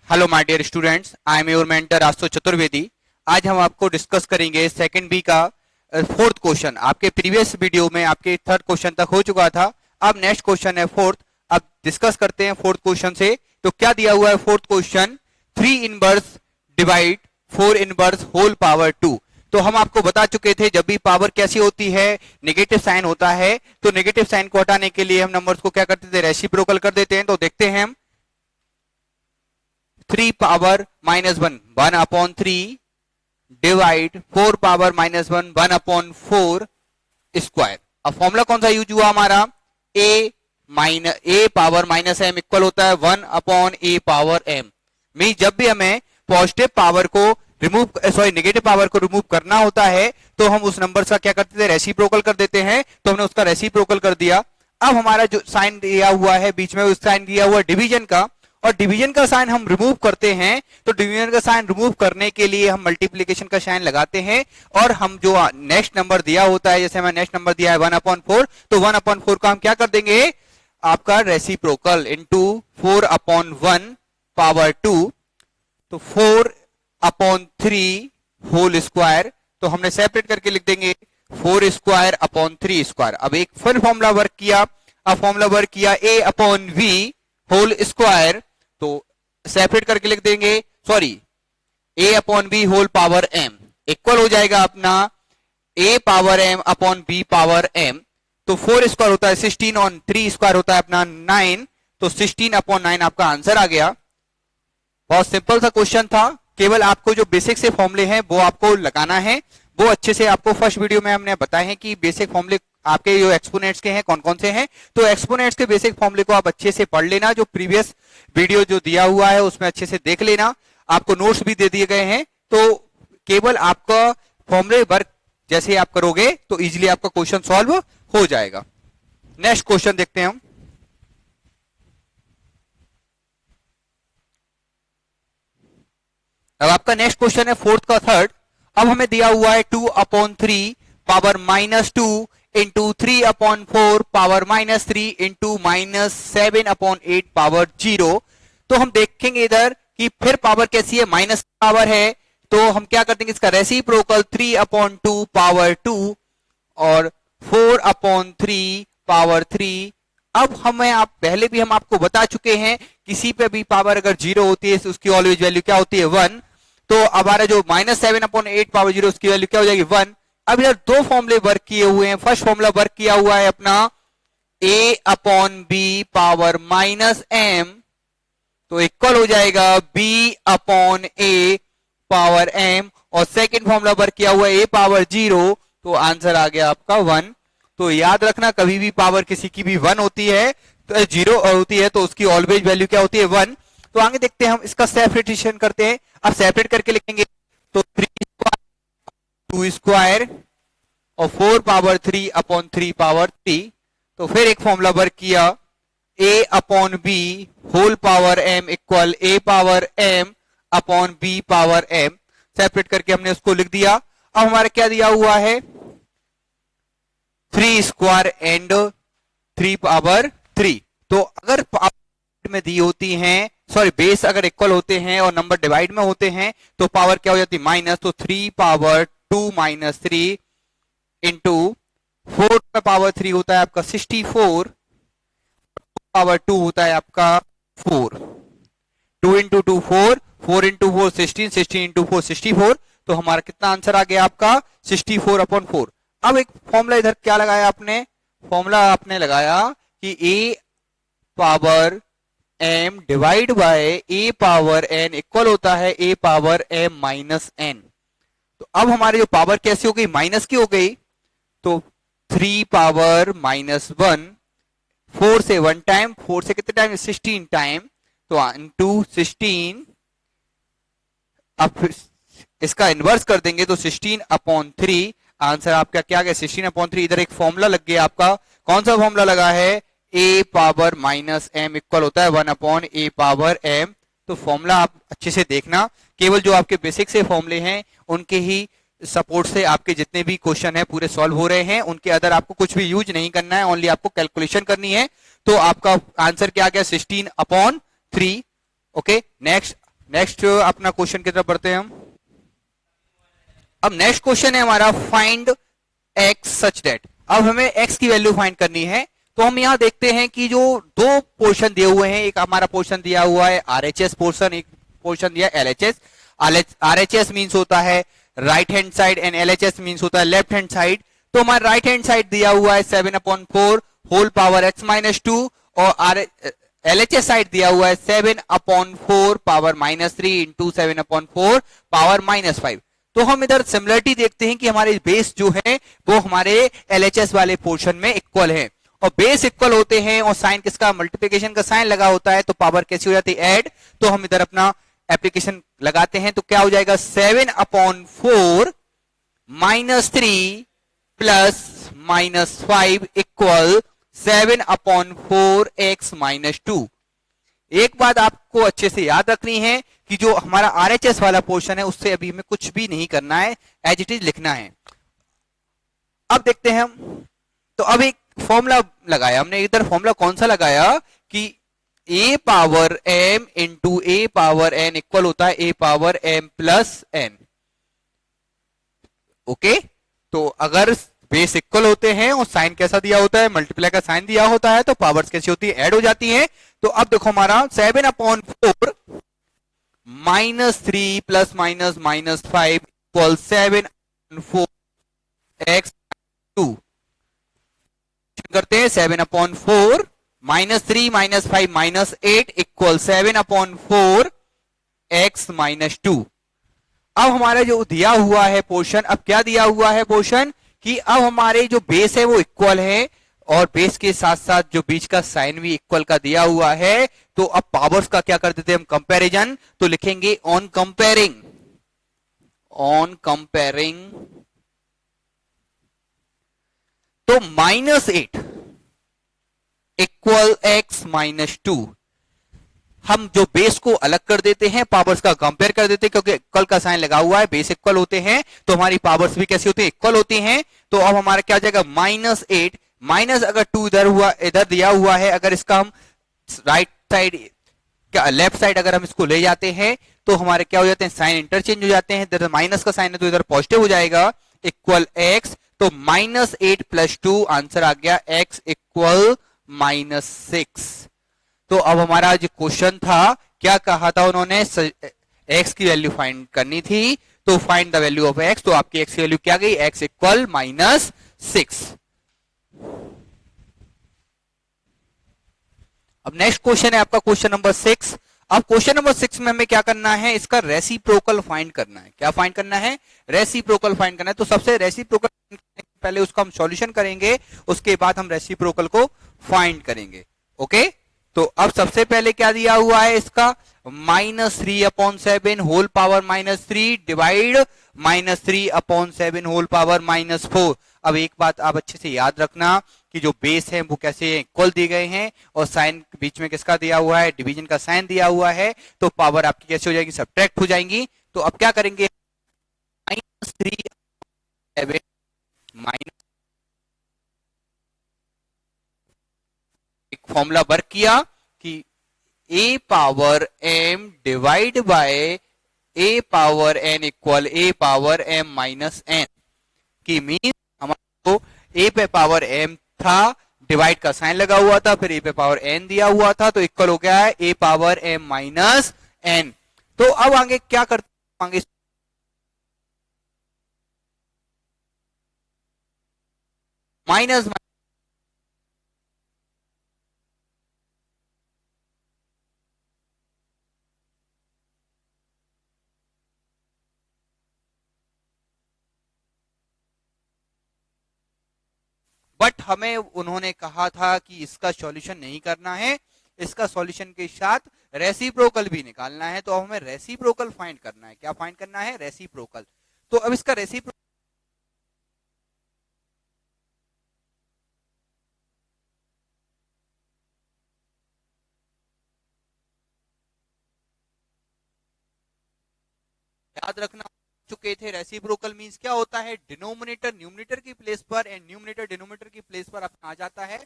Hello my dear students, I am your mentor Ashutosh Chaturvedi. आज हम आपको डिस्कस करेंगे सेकंड बी का फोर्थ क्वेश्चन। आपके प्रीवियस वीडियो में आपके थर्ड क्वेश्चन तक हो चुका था, अब नेक्स्ट क्वेश्चन है फोर्थ। अब डिस्कस करते हैं फोर्थ क्वेश्चन से। तो क्या दिया हुआ है fourth question, 3 inverse divide 4 inverse whole power 2। तो हम आपको बता चुके थे जब भी पावर कैसी होती है, नेगेटिव साइन होता है, तो नेगेटिव साइन को हटाने के लिए हम नंबर्स को क्या करते थे, रेसिप्रोकल कर देते हैं। तो देखते हैं हम 3 power -1 1 upon 3 divide 4 power -1 1 upon 4 square. अब फॉर्मूला कौन सा यूज हुआ हमारा, a पावर -m इक्वल होता है 1 upon a power m। Mean जब भी हमें पॉजिटिव पावर को नेगेटिव पावर को रिमूव करना होता है तो हम उस नंबर का क्या करते थे, रेसिप्रोकल कर देते हैं। तो हमने उसका रेसिप्रोकल कर दिया। अब हमारा जो साइन दिया हुआ है बीच में, उस साइन दिया हुआ है डिवीजन का, और डिवीजन का साइन हम रिमूव करते हैं। तो डिवीजन का साइन रिमूव करने के लिए हम मल्टीप्लीकेशन का साइन लगाते हैं, और हम जो नेक्स्ट नंबर दिया होता है, जैसे हमें नेक्स्ट नंबर दिया है 1/4, तो 1/4 का हम क्या कर देंगे, आपका रेसिप्रोकल इनटू 4/1 पावर 2, तो 4/3 होल स्क्वायर। तो हमने सेपरेट करके लिख देंगे 4 स्क्वायर अपॉन 3 स्क्वायर। अब एक फिर फॉर्मूला वर्क किया, अब फॉर्मूला वर्क किया a/v होल स्क्वायर, तो सेपरेट करके लिख देंगे, sorry a/b whole power m equal हो जाएगा अपना a power m upon b power m। तो 4 स्क्वायर होता है 16 और 3 स्क्वायर होता है अपना 9, तो 16/9 आपका आंसर आ गया। बहुत सिंपल सा क्वेश्चन था, केवल आपको जो बेसिक से फॉर्मूले हैं वो आपको लगाना है। वो अच्छे से आपको फर्स्ट वीडियो में हमने बताया है कि बेसिक फॉर्मूले आपके जो एक्सपोनेंट्स के हैं कौन कौन से हैं। तो एक्सपोनेंट्स के बेसिक फॉर्मूले को आप अच्छे से पढ़ लेना, जो प्रीवियस वीडियो जो दिया हुआ है उसमें अच्छे से देख लेना। आपको नोट्स भी दे दिए गए हैं, तो केवल आपका फॉर्मूले वर्क जैसे आप करोगे तो इजिली आपका क्वेश्चन सॉल्व हो जाएगा। नेक्स्ट क्वेश्चन देखते हैं हम। अब आपका नेक्स्ट क्वेश्चन है फोर्थ का थर्ड। अब हमें दिया हुआ है 2/3 power -2 into 3/4 power -3 into -7/8 power 0। तो हम देखेंगे इधर कि फिर पावर कैसी है, माइनस पावर है, तो हम क्या कर देंगे, इसका रेसिप्रोकल 3/2 पावर 2 और 4/3 पावर 3। अब हमें आप पहले भी हम आपको बता चुके हैं, किसी पे भी पावर अगर 0 होती है तो उसकी ऑलवेज वैल्यू क्या होती है, 1। तो हमारा जो -7/8 पावर 0 उसकी वैल्यू क्या हो जाएगी, 1। अब इधर दो फॉर्मूले वर्क किए हुए हैं। फर्स्ट फॉर्मूला वर्क किया हुआ है अपना a/b पावर -m, तो इक्वल हो जाएगा b/a पावर m, और सेकंड फॉर्मूला वर्क किया हुआ है a पावर 0, तो आंसर आ गया आपका 1। तो याद रखना, कभी भी पावर किसी की भी 1 होती है तो 0 होती है तो उसकी ऑलवेज वैल्यू क्या होती है, 1। तो आगे देखते हैं हम इसका सेपरेटेशन करते हैं। अब सेपरेट करके लिखेंगे तो 3 2 स्क्वायर और 4/3/3 पावर 3। तो फिर एक फॉर्मूला वर्क किया a/b whole power m equal a power m upon b power m। Separate करके हमने उसको लिख दिया। अब हमारा क्या दिया हुआ है, 3 स्क्वायर एंड 3/3। तो अगर में दी होती हैं, सॉरी बेस अगर इक्वल होते हैं और नंबर डिवाइड में होते हैं तो पावर क्या हो जाती है, माइनस। तो 3/2 - 3 इंटू 4/3 होता है आपका 64, पावर 2 होता है आपका 4। 2 × 2 4, 4 × 4 16, 16 × 4 64। तो हमारा कितना आंसर आ गया आपका 64/4। अब एक फॉर्मूला इधर क्या लगाया आपने, फॉर्मूला आपने लगाया कि a power m divide by a power n equal होता है a power m minus n। तो अब हमारी जो पावर कैसी हो गई, माइनस की हो गई। तो 3 पावर -1, 4 से 1 टाइम, 4 से कितने टाइम, 16 टाइम, तो इंटू 16। अब इसका इनवर्स कर देंगे तो 16/3। आंसर आपका क्या गया, 16/3। इधर एक फॉर्मूला लग गया आपका, कौन सा फॉर्मूला लगा है, a पावर -m इक्वल होता है 1/a पावर m। तो फॉर्मूला आप अच्छे से देखना, केवल जो आपके बेसिक से फॉर्मूले हैं उनके ही सपोर्ट से आपके जितने भी क्वेश्चन है पूरे सॉल्व हो रहे हैं। उनके अदर आपको कुछ भी यूज नहीं करना है, ओनली आपको कैलकुलेशन करनी है। तो आपका आंसर क्या गया, 16/3। ओके, नेक्स्ट नेक्स्ट अपना क्वेश्चन की तरफ बढ़ते हैं हम। अब नेक्स्ट क्वेश्चन है हमारा फाइंड एक्स सच दैट। अब हमें एक्स की वैल्यू फाइंड करनी है। तो हम यहां देखते हैं कि जो दो पोर्शन दिए हुए हैं, एक हमारा पोर्शन दिया हुआ है आरएचएस पोर्शन, एक पोर्शन दिया एलएचएस। आरएचएस मींस होता है right hand side and LHS means होता है लेफ्ट हैंड साइड। तो हमारा राइट हैंड साइड दिया हुआ है 7/4 होल पावर x माइनस 2 और एलएचएस साइड दिया हुआ है 7/4 पावर -3 इंटू 7/4 पावर -5। तो हम इधर सिमिलरिटी देखते हैं कि हमारे बेस जो है वो हमारे एलएचएस वाले पोर्शन में इक्वल है, और बेस इक्वल होते हैं और साइन किसका, मल्टीप्लिकेशन का साइन लगा होता है, तो पावर कैसी हो जाती है, ऐड। तो हम इधर अपना एप्लीकेशन लगाते हैं, तो क्या हो जाएगा 7/4 -3 प्लस -5 इक्वल 7/4 x माइनस 2। एक बात आपको अच्छे से याद रखनी है कि जो हमारा आरएचएस वाला पोर्शन है उससे अभी हमें कुछ भी नहीं करना है, एज इट इज लिखना है। अब देखते हैं हम, तो अब एक फॉर्मूला लगाया हमने। इधर फॉर्मूला कौन सा लगाया कि a power m into a power n equal होता है a power m plus n। Okay, तो अगर बेस इक्वल होते हैं और साइन कैसा दिया होता है, मल्टीप्लाई का साइन दिया होता है, तो पावर्स कैसी होती है, ऐड हो जाती हैं। तो अब देखो हमारा 7/4 -3 प्लस -5 इक्वल 7/4 x 2 करते हैं। 7/4 -3 -5 -8 इक्वल 7/4 x माइनस 2। अब हमारा जो दिया हुआ है पोर्शन, अब क्या दिया हुआ है पोर्शन कि अब हमारे जो बेस है वो इक्वल है और बेस के साथ साथ जो बीच का साइन भी इक्वल का दिया हुआ है। तो अब पावर्स का क्या कर देते हैं हम, कंपैरिजन। तो लिखेंगे ऑन कंपेयरिंग तो -8 इक्वल x माइनस 2। हम जो बेस को अलग कर देते हैं, पावर्स का कंपेयर कर देते हैं, क्योंकि इक्वल का साइन लगा हुआ है, बेस इक्वल होते हैं तो हमारी पावर्स भी कैसी होती है, इक्वल होती हैं। तो अब हमारा क्या हो जाएगा -8 माइनस अगर 2 इधर दिया हुआ है, अगर इसका हम राइट साइड लेफ्ट साइड अगर हम इसको ले जाते हैं तो हमारे क्या हो जाते हैं, साइन इंटरचेंज हो जाते हैं। इधर माइनस का साइन है तो इधर पॉजिटिव हो जाएगा, इक्वल x। तो -8 प्लस 2 आंसर आ गया x इक्वल -6। तो अब हमारा जो क्वेश्चन था, क्या कहा था उन्होंने, x की वैल्यू फाइंड करनी थी। तो find the value of x, तो आपकी x की वैल्यू क्या गई, x इक्वल -6। अब नेक्स्ट क्वेश्चन है आपका क्वेश्चन नंबर 6। अब क्वेश्चन नंबर 6 में हमें क्या करना है, इसका रेसिप्रोकल फाइंड करना है। क्या फाइंड करना है, रेसिप्रोकल फाइंड करना है। तो सबसे रेसिप्रोकल पहले उसका हम सॉल्यूशन करेंगे, उसके बाद हम रेसिप्रोकल को फाइंड करेंगे। ओके, तो अब सबसे पहले क्या दिया हुआ है इसका, -3/7 whole power -3 divide -3/7 whole power -4। अब एक बात आप अच्छे से याद रखना कि जो बेस है वो कैसे इक्वल दिए गए हैं और साइन बीच में किसका दिया हुआ है, डिवीजन का साइन दिया हुआ है, तो पावर आपकी कैसे हो जाएगी, सब्ट्रैक्ट हो जाएंगी। तो अब क्या करेंगे, -3/7 एक फॉर्मूला वर्क किया कि a power m divide by a power n equal a power m minus n की मीन हमारे को a पे पावर m था, डिवाइड का साइन लगा हुआ था, फिर a पे पावर n दिया हुआ था, तो इक्वल हो गया है a power m minus n। तो अब आगे क्या करते हैं, माइनस बट हमें उन्होंने कहा था कि इसका सॉल्यूशन नहीं करना है, इसका सॉल्यूशन के साथ रेसिप्रोकल भी निकालना है। तो अब हमें रेसिप्रोकल फाइंड करना है। क्या फाइंड करना है, रेसिप्रोकल। तो अब इसका रेसिप्रोकल याद रखना चुके थे। रेसिप्रोकल मींस क्या होता है, डिनोमिनेटर न्यूमरेटर की प्लेस पर एंड न्यूमरेटर डिनोमिनेटर की प्लेस पर आ जाता है,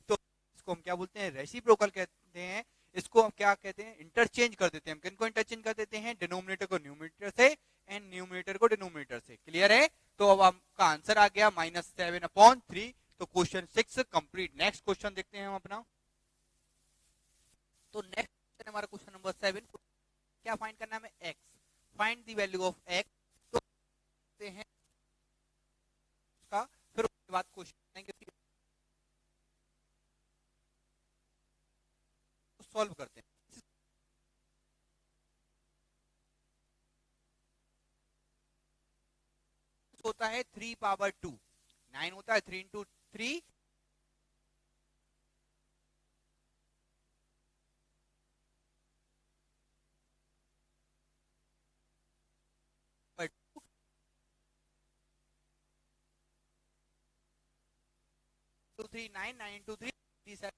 तो इसको हम क्या बोलते हैं, रेसिप्रोकल कहते हैं। इसको हम क्या कहते हैं, इंटरचेंज कर देते हैं। हम किनको इंटरचेंज कर देते हैं, डिनोमिनेटर को न्यूमिनेटर से एंड न्यूमिनेटर को डिनोमिनेटर से। क्लियर है? तो अब आपका आंसर आ गया -7/3। तो क्वेश्चन 6 कंप्लीट। नेक्स्ट क्वेश्चन देखते हैं हम अपना। तो नेक्स्ट क्वेश्चन हमारा क्वेश्चन नंबर 7, क्या फाइंड करना है हमें, x. Find the value of x. तो देखते हैं उसका, फिर उसके बाद क्वेश्चन करेंगे, सॉल्व करते हैं। होता है 3 पावर 2, 9 होता है 3 into 3 2 3 9 9 into 3 37,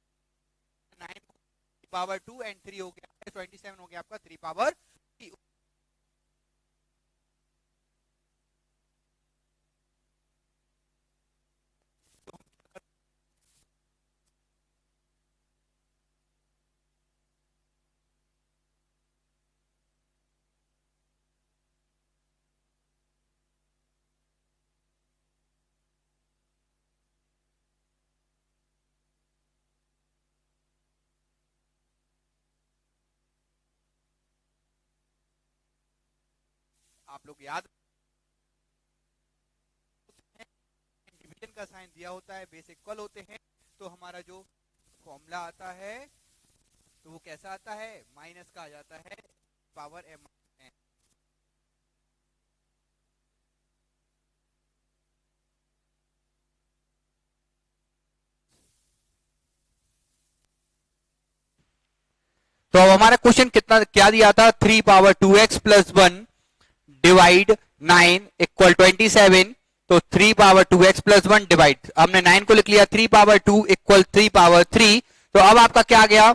9 पावर 2 एंड 3 हो गया 27 हो गया आपका 3 पावर 3। आप लोग याद, डिवीजन का साइन दिया होता है, बेस इक्वल होते हैं, तो हमारा जो फॉर्मूला आता है तो वो कैसा आता है, माइनस का आ जाता है पावर m। तो अब हमारा क्वेश्चन कितना क्या दिया था, 3 power 2x plus 1 divide 9 equal 27। तो 3 पावर 2x प्लस 1 डिवाइड, हमने 9 को लिख लिया, 3 पावर 2 इक्वल 3 पावर 3। तो अब आपका क्या आ गया,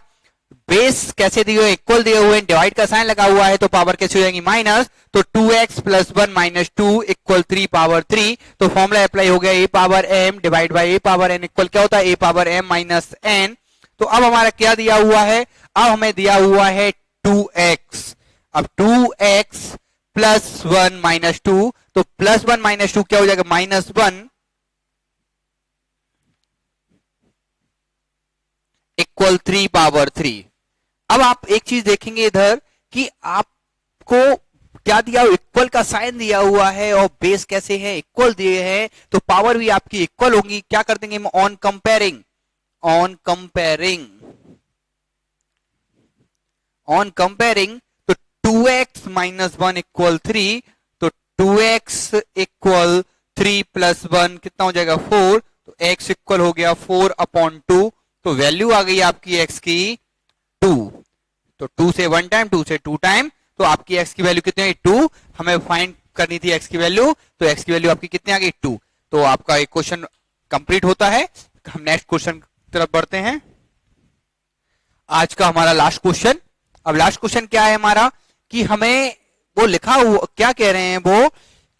बेस कैसे दिए हुए, इक्वल दिए हुए, डिवाइड का साइन लगा हुआ है, तो पावर कैसे हो जाएंगी, माइनस। तो 2x plus 1 minus 2 equal 3 power 3। तो फॉर्मूला अप्लाई हो गया, a power m divide by a power n equal क्या होता है, a power m minus n। तो अब हमारा क्या दिया हुआ है, अब हमें दिया हुआ है 2x। अब 2x प्लस 1 माइनस 2, तो प्लस 1 माइनस 2 क्या हो जाएगा, -1 इक्वल 3 पावर 3। अब आप एक चीज देखेंगे इधर कि आपको क्या दिया, इक्वल का साइन दिया हुआ है और बेस कैसे है, इक्वल दिए हैं, तो पावर भी आपकी इक्वल होंगी। क्या कर देंगे हम, on comparing, on comparing, on comparing. तो 2x माइनस 1 इक्वल 3, तो 2x इक्वल 3 प्लस 1 कितना हो जाएगा, 4। तो x इक्वल हो गया 4/2। तो वैल्यू आ गई आपकी x की 2। तो 2 से 1 टाइम, 2 से 2 टाइम, तो आपकी x की वैल्यू कितनी है, 2। हमें फाइंड करनी थी x की वैल्यू, तो x की वैल्यू आपकी कितनी आ गई, 2। तो आपका एक क्वेश्चन कंप्लीट होता है। हम नेक्स्ट क्वेश्चन की तरफ बढ़ते हैं, आज का हमारा लास्ट क्वेश्चन। अब लास्ट क्वेश्चन क्या है हमारा, कि हमें वो लिखा हुआ क्या कह रहे हैं वो,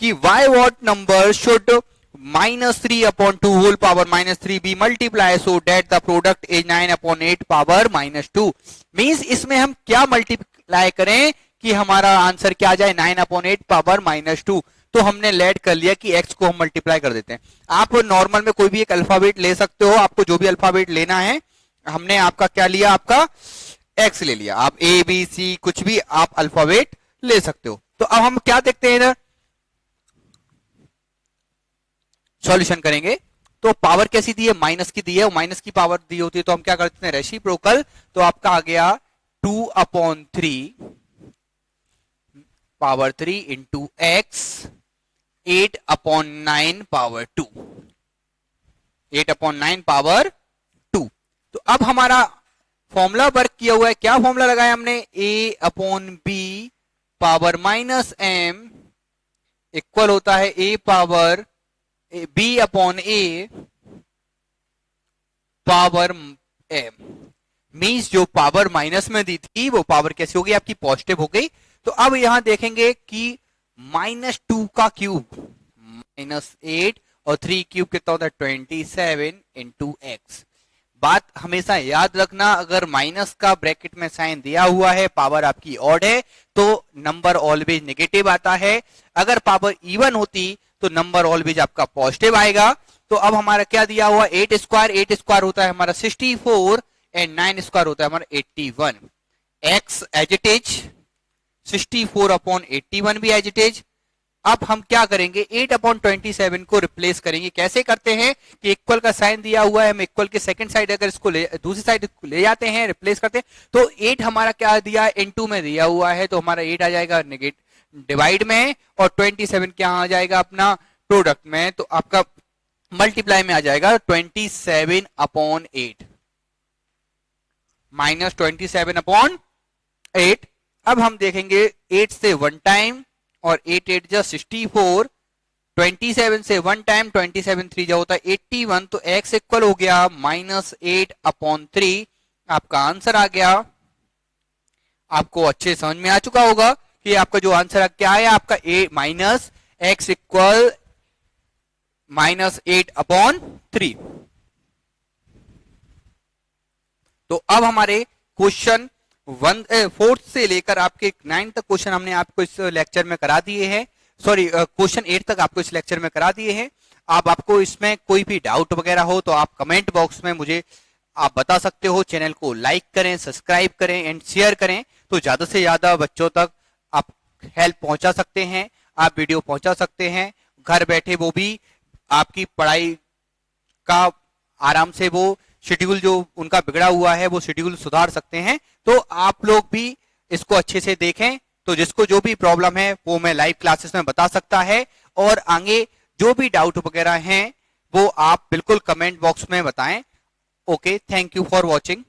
कि y what number should -3/2 whole power -3 be multiply so that the product is 9/8 power -2। Means इसमें हम क्या मल्टीप्लाई करें कि हमारा आंसर क्या आ जाए, 9/8 पावर -2। तो हमने लेट कर लिया कि x को हम मल्टीप्लाई कर देते हैं। आप नॉर्मल में कोई भी एक अल्फाबेट ले सकते हो, आपको जो भी अल्फाबेट लेना है। हमने आपका क्या लिया, आपका x ले लिया, आप a b c कुछ भी आप अल्फाबेट ले सकते हो। तो अब हम क्या देखते हैं इधर, सॉल्यूशन करेंगे। तो पावर कैसी दी है, माइनस की दी है, माइनस की पावर दी होती है तो हम क्या करते हैं, रेसिप्रोकल। तो आपका आ गया 2/3 power 3 into x 8/9 power 2, 8/9 power 2। तो अब हमारा फॉर्मूला वर्क किया हुआ है, क्या फॉर्मूला लगाया हमने, a/b पावर -m इक्वल होता है a power b/a power m। Means जो पावर माइनस में दी थी वो पावर कैसी हो गई, आपकी पॉजिटिव हो गई। तो अब यहां देखेंगे कि -2 का क्यूब -8 और 3 क्यूब कितना होता है, 27 इंटू एक्स। बात हमेशा याद रखना, अगर माइनस का ब्रैकेट में साइन दिया हुआ है, पावर आपकी ऑड है, तो नंबर ऑलवेज नेगेटिव आता है। अगर पावर इवन होती तो नंबर ऑलवेज आपका पॉजिटिव आएगा। तो अब हमारा क्या दिया हुआ, 8 स्क्वायर होता है हमारा 64 एंड 9 स्क्वायर होता है हमारा 81। X as it is, 64 upon 81 भी एज इट इज। अब हम क्या करेंगे, 8 अपॉन 27 को रिप्लेस करेंगे। कैसे करते हैं कि इक्वल का साइन दिया हुआ है, हम इक्वल के सेकंड साइड अगर इसको दूसरी साइड ले जाते हैं, रिप्लेस करते हैं, तो 8 हमारा क्या दिया है, इनटू में दिया हुआ है, तो हमारा 8 आ जाएगा डिवाइड में, और 27 क्या आ जाएगा अपना प्रोडक्ट में, तो आपका मल्टीप्लाई में आ जाएगा 27 अपॉन 8 माइनस 27 अपॉन 8। अब हम देखेंगे 8 से 1 टाइम और 8 8 जा 64, 27 से 1 टाइम, 27 3 जा होता है 81, तो x इक्वल हो गया -8 अपॉन 3। आपका आंसर आ गया। आपको अच्छे समझ में आ चुका होगा कि आपका जो आंसर क्या है, आपका माइनस एक्स इक्वल -8 अपॉन 3। तो अब हमारे क्वेश्चन 4 से लेकर आपके 9 तक क्वेश्चन हमने आपको इस लेक्चर में करा दिए हैं। सॉरी, क्वेश्चन 8 तक आपको इस लेक्चर में करा दिए हैं। अब आपको इसमें कोई भी डाउट वगैरह हो तो आप कमेंट बॉक्स में मुझे आप बता सकते हो। चैनल को लाइक करें, सब्सक्राइब करें एंड शेयर करें, तो ज्यादा से ज्यादा बच्चों तक आप हेल्प पहुंचा सकते हैं, आप वीडियो पहुंचा सकते हैं। घर बैठे वो भी आपकी पढ़ाई का आराम से वो शेड्यूल जो उनका बिगड़ा हुआ है वो शेड्यूल सुधार सकते हैं। तो आप लोग भी इसको अच्छे से देखें, तो जिसको जो भी प्रॉब्लम है वो मैं लाइव क्लासेस में बता सकता है, और आगे जो भी डाउट वगैरह हैं वो आप बिल्कुल कमेंट बॉक्स में बताएं। Okay, thank you for watching.